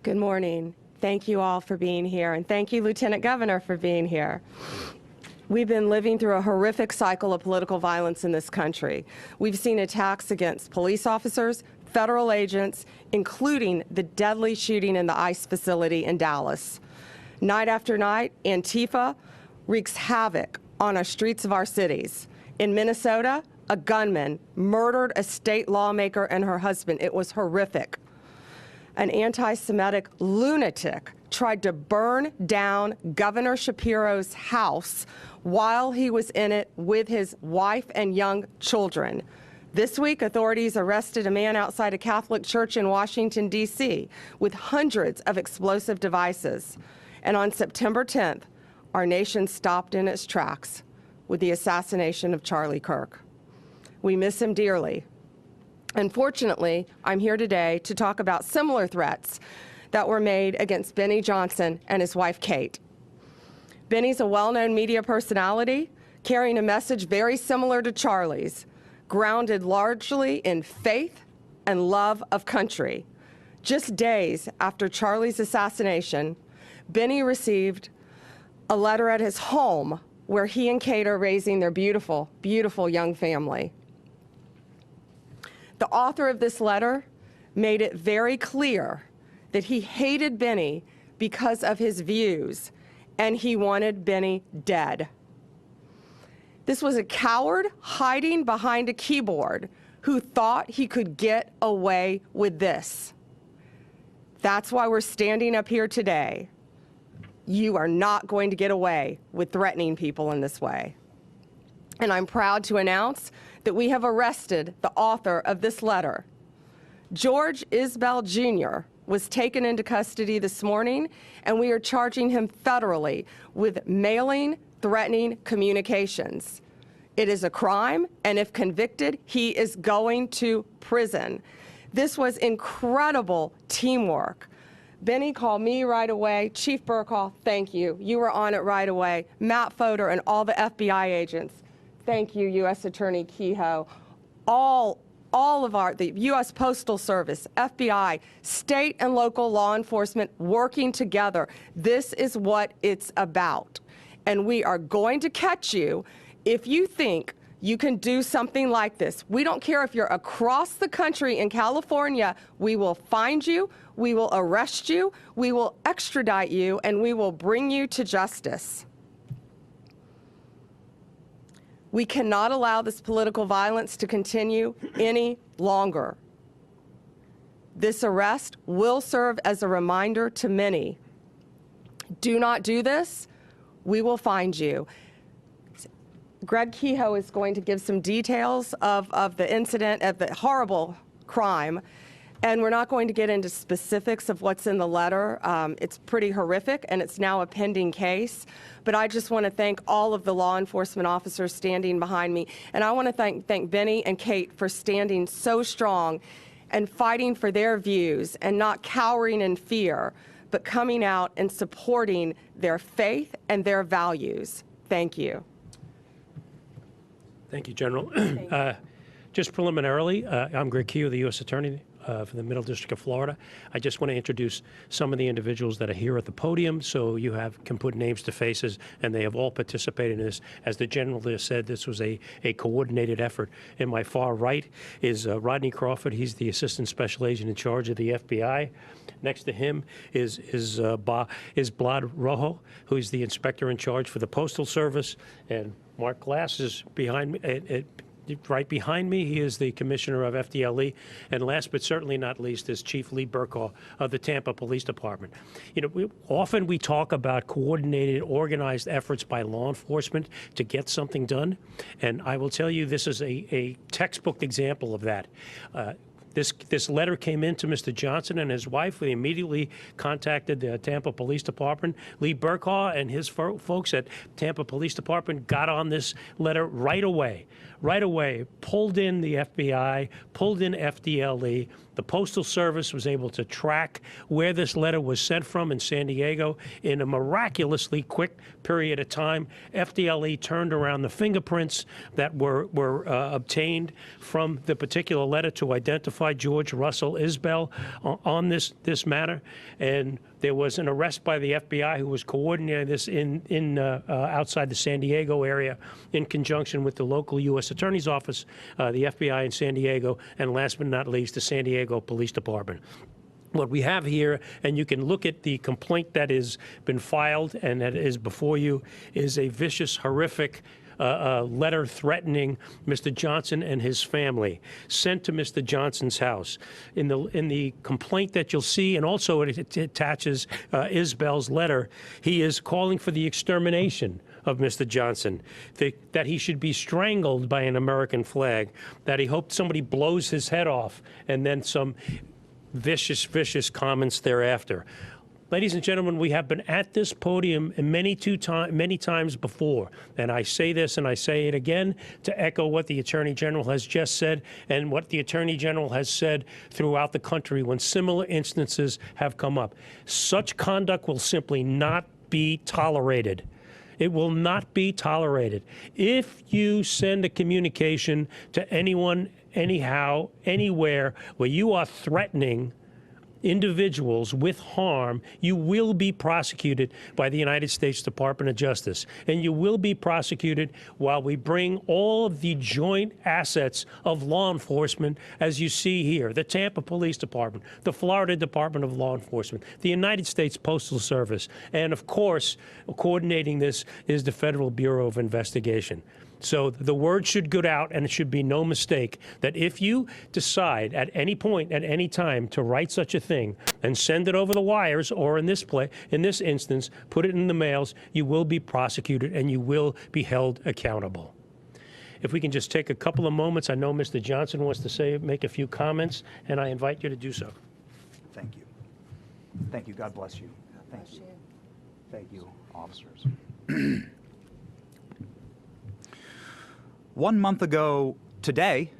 Good morning. Thank you all for being here, and thank you, Lieutenant Governor, for being here. We've been living through a horrific cycle of political violence in this country. We've seen attacks against police officers, federal agents, including the deadly shooting in the ICE facility in Dallas. Night after night, Antifa wreaks havoc on our streets of our cities. In Minnesota, a gunman murdered a state lawmaker and her husband. It was horrific. An anti-Semitic lunatic tried to burn down Governor Shapiro's house while he was in it with his wife and young children. This week, authorities arrested a man outside a Catholic church in Washington, D.C., with hundreds of explosive devices. And on September 10th, our nation stopped in its tracks with the assassination of Charlie Kirk. We miss him dearly. Unfortunately, I'm here today to talk about similar threats that were made against Benny Johnson and his wife, Kate. Benny's a well-known media personality carrying a message very similar to Charlie's, grounded largely in faith and love of country. Just days after Charlie's assassination, Benny received a letter at his home where he and Kate are raising their beautiful, beautiful young family. The author of this letter made it very clear that he hated Benny because of his views, and he wanted Benny dead. This was a coward hiding behind a keyboard who thought he could get away with this. That's why we're standing up here today. You are not going to get away with threatening people in this way. And I'm proud to announce that we have arrested the author of this letter. George Isbel Jr. was taken into custody this morning, and we are charging him federally with mailing threatening communications. It is a crime, and if convicted, he is going to prison. This was incredible teamwork. Benny called me right away. Chief Burkall, thank you. You were on it right away. Matt Fodor and all the FBI agents. Thank you, U.S. Attorney Kehoe. All of the U.S. Postal Service, FBI, state and local law enforcement working together. This is what it's about. And we are going to catch you if you think you can do something like this. We don't care if you're across the country in California. We will find you, we will arrest you, we will extradite you, and we will bring you to justice. We cannot allow this political violence to continue any longer. This arrest will serve as a reminder to many. Do not do this, we will find you. Greg Kehoe is going to give some details of the incident, of the horrible crime, and we're not going to get into specifics of what's in the letter. It's pretty horrific, and it's now a pending case. But I just want to thank all of the law enforcement officers standing behind me, and I want to thank Benny and Kate for standing so strong and fighting for their views and not cowering in fear, but coming out and supporting their faith and their values. Thank you. Thank you, General. Just preliminarily, I'm Greg Kehoe, the U.S. Attorney for the Middle District of Florida. I just want to introduce some of the individuals that are here at the podium so you can put names to faces, and they have all participated in this. As the General just said, this was a coordinated effort. In my far right is Rodney Crawford. He's the Assistant Special Agent in charge of the FBI. Next to him is Blad Rojo, who is the Inspector in charge for the Postal Service, and Mark Glass is behind me. Right behind me, he is the Commissioner of FDLE. And last but certainly not least is Chief Lee Burkall of the Tampa Police Department. You know, often we talk about coordinated, organized efforts by law enforcement to get something done. And I will tell you, this is a textbook example of that. This letter came in to Mr. Johnson and his wife. We immediately contacted the Tampa Police Department. Lee Burkall and his folks at Tampa Police Department got on this letter right away, pulled in the FBI, pulled in FDLE, The Postal Service was able to track where this letter was sent from in San Diego in a miraculously quick period of time. FDLE turned around the fingerprints that were obtained from the particular letter to identify George Russell Isbel on this matter, and there was an arrest by the FBI who was coordinating this outside the San Diego area in conjunction with the local U.S. Attorney's Office, the FBI in San Diego, and last but not least, the San Diego Police Department. What we have here, and you can look at the complaint that has been filed and that is before you, is a vicious, horrific letter threatening Mr. Johnson and his family, sent to Mr. Johnson's house. In the complaint that you'll see, and also it attaches Isbel's letter, he is calling for the extermination of Mr. Johnson, that he should be strangled by an American flag, that he hoped somebody blows his head off, and then some vicious, vicious comments thereafter. Ladies and gentlemen, we have been at this podium many times before, and I say this and I say it again to echo what the Attorney General has just said and what the Attorney General has said throughout the country when similar instances have come up. Such conduct will simply not be tolerated. It will not be tolerated. If you send a communication to anyone, anyhow, anywhere where you are threatening individuals with harm, you will be prosecuted by the United States Department of Justice. And you will be prosecuted while we bring all of the joint assets of law enforcement, as you see here, the Tampa Police Department, the Florida Department of Law Enforcement, the United States Postal Service, and of course, coordinating this is the Federal Bureau of Investigation. So the word should go out, and it should be no mistake that if you decide at any point, at any time, to write such a thing and send it over the wires, or in this instance, put it in the mails, you will be prosecuted and you will be held accountable. If we can just take a couple of moments, I know Mr. Johnson wants to make a few comments, and I invite you to do so. Thank you. Thank you. God bless you. Thank you. Thank you, officers. 1 month ago today,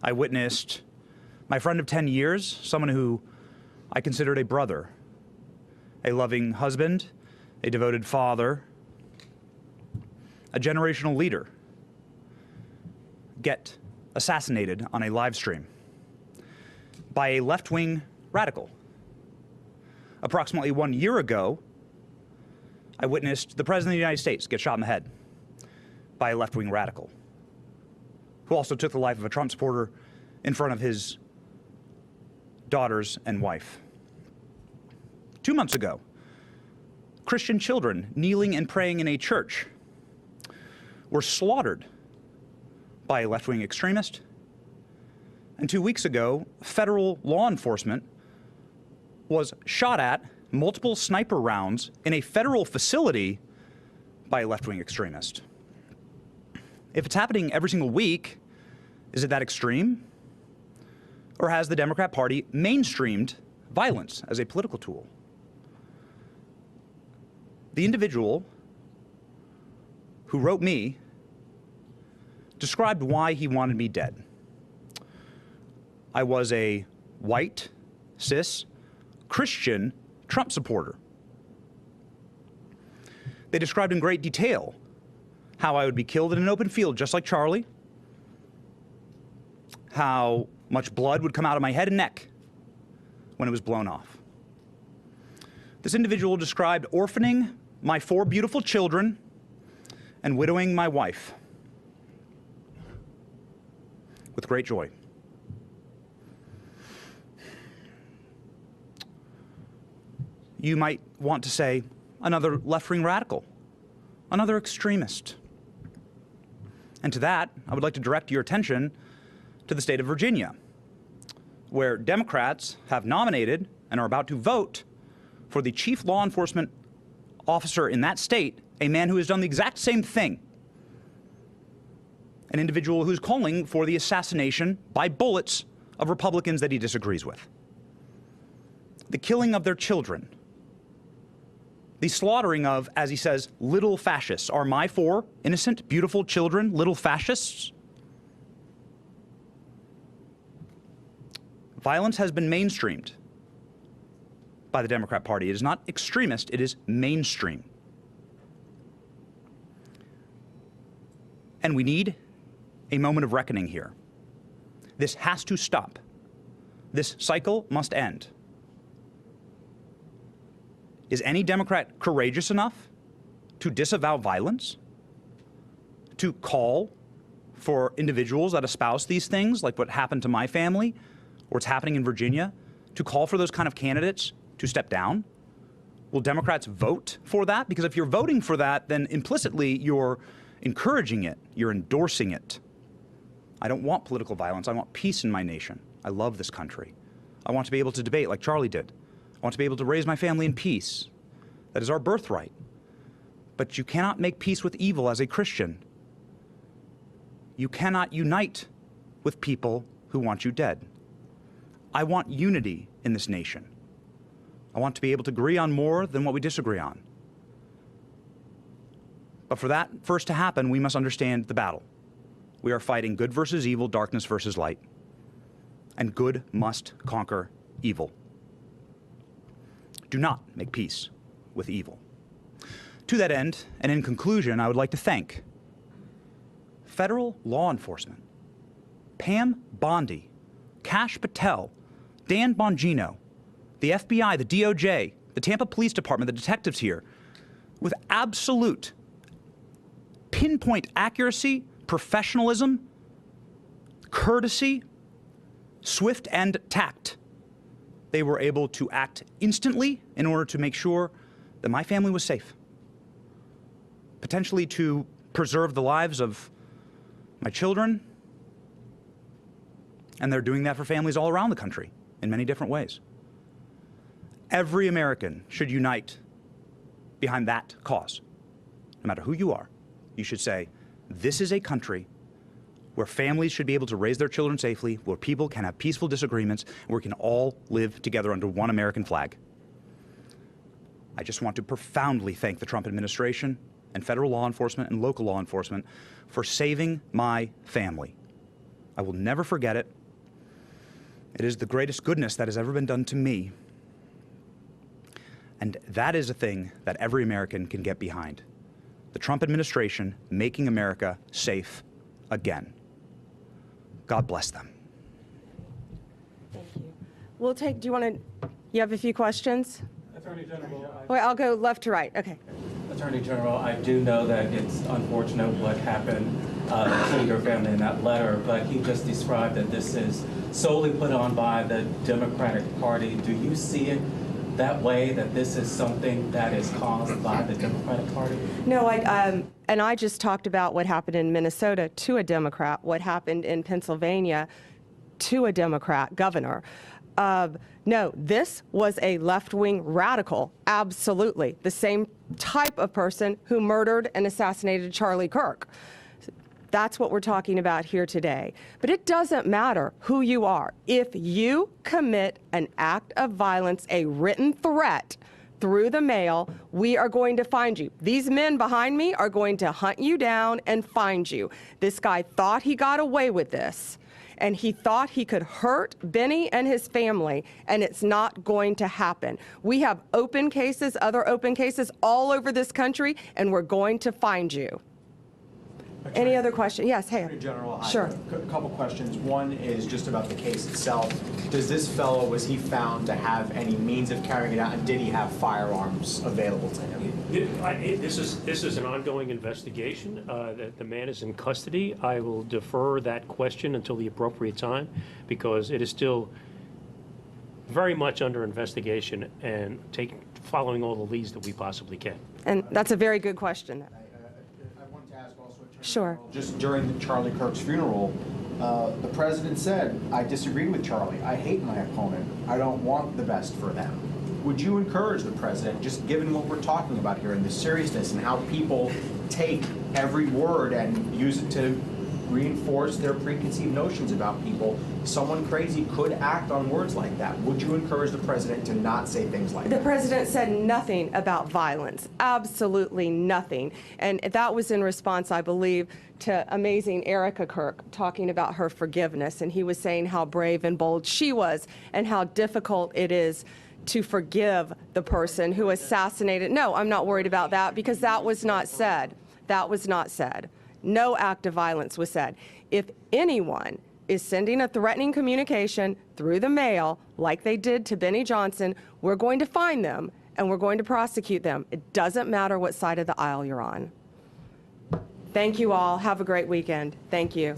I witnessed my friend of 10 years, someone who I considered a brother, a loving husband, a devoted father, a generational leader, get assassinated on a live stream by a left-wing radical. Approximately 1 year ago, I witnessed the President of the United States get shot in the head by a left-wing radical, who also took the life of a Trump supporter in front of his daughters and wife. 2 months ago, Christian children kneeling and praying in a church were slaughtered by a left-wing extremist. And 2 weeks ago, federal law enforcement was shot at multiple sniper rounds in a federal facility by a left-wing extremist. If it's happening every single week, is it that extreme? Or has the Democrat Party mainstreamed violence as a political tool? The individual who wrote me described why he wanted me dead. I was a white, cis, Christian Trump supporter. They described in great detail how I would be killed in an open field just like Charlie, how much blood would come out of my head and neck when it was blown off. This individual described orphaning my 4 beautiful children and widowing my wife with great joy. You might want to say, another left-wing radical, another extremist. And to that, I would like to direct your attention to the state of Virginia, where Democrats have nominated and are about to vote for the chief law enforcement officer in that state, a man who has done the exact same thing. An individual who's calling for the assassination by bullets of Republicans that he disagrees with. The killing of their children. The slaughtering of, as he says, little fascists. Are my 4 innocent, beautiful children little fascists? Violence has been mainstreamed by the Democrat Party. It is not extremist, it is mainstream. And we need a moment of reckoning here. This has to stop. This cycle must end. Is any Democrat courageous enough to disavow violence? To call for individuals that espouse these things, like what happened to my family, or what's happening in Virginia, to call for those kind of candidates to step down? Will Democrats vote for that? Because if you're voting for that, then implicitly you're encouraging it, you're endorsing it. I don't want political violence. I want peace in my nation. I love this country. I want to be able to debate like Charlie did. I want to be able to raise my family in peace. That is our birthright. But you cannot make peace with evil as a Christian. You cannot unite with people who want you dead. I want unity in this nation. I want to be able to agree on more than what we disagree on. But for that first to happen, we must understand the battle. We are fighting good versus evil, darkness versus light. And good must conquer evil. Do not make peace with evil. To that end, and in conclusion, I would like to thank federal law enforcement, Pam Bondi, Kash Patel, Dan Bongino, the FBI, the DOJ, the Tampa Police Department, the detectives here, with absolute pinpoint accuracy, professionalism, courtesy, swift and tact. They were able to act instantly in order to make sure that my family was safe, potentially to preserve the lives of my children, and they're doing that for families all around the country in many different ways. Every American should unite behind that cause. No matter who you are, you should say, this is a country where families should be able to raise their children safely, where people can have peaceful disagreements, and where we can all live together under one American flag. I just want to profoundly thank the Trump administration and federal law enforcement and local law enforcement for saving my family. I will never forget it. It is the greatest goodness that has ever been done to me. And that is a thing that every American can get behind. The Trump administration making America safe again. God bless them. Thank you. We'll take, do you want to, you have a few questions? Attorney General. Wait, I'll go left to right. Okay. Attorney General, I do know that it's unfortunate what happened to your family in that letter, but he just described that this is solely put on by the Democratic Party. Do you see it that way, that this is something that is caused by the Democratic Party? No, and I just talked about what happened in Minnesota to a Democrat, what happened in Pennsylvania to a Democrat governor. No, this was a left-wing radical, absolutely. The same type of person who murdered and assassinated Charlie Kirk. That's what we're talking about here today. But it doesn't matter who you are. If you commit an act of violence, a written threat through the mail, we are going to find you. These men behind me are going to hunt you down and find you. This guy thought he got away with this, and he thought he could hurt Benny and his family, and it's not going to happen. We have open cases, other open cases all over this country, and we're going to find you. Any other question? Yes, hey. Attorney General, Sure. I have a couple questions. One is just about the case itself. Does this fellow, was he found to have any means of carrying it out, and did he have firearms available to him? This is an ongoing investigation. The man is in custody. I will defer that question until the appropriate time, because it is still very much under investigation and following all the leads that we possibly can. And that's a very good question. I wanted to ask also, Attorney Sure. General, just during Charlie Kirk's funeral, the president said, I disagree with Charlie. I hate my opponent. I don't want the best for them. Would you encourage the president, just given what we're talking about here and the seriousness and how people take every word and use it to reinforce their preconceived notions about people. Someone crazy could act on words like that. Would you encourage the president to not say things like The that? president said nothing about violence, absolutely nothing. And that was in response, I believe, to amazing Erica Kirk talking about her forgiveness. And he was saying how brave and bold she was and how difficult it is to forgive the person who assassinated. No, I'm not worried about that because that was not said. That was not said. No act of violence was said. If anyone is sending a threatening communication through the mail, like they did to Benny Johnson, we're going to find them and we're going to prosecute them. It doesn't matter what side of the aisle you're on. Thank you all. Have a great weekend. Thank you.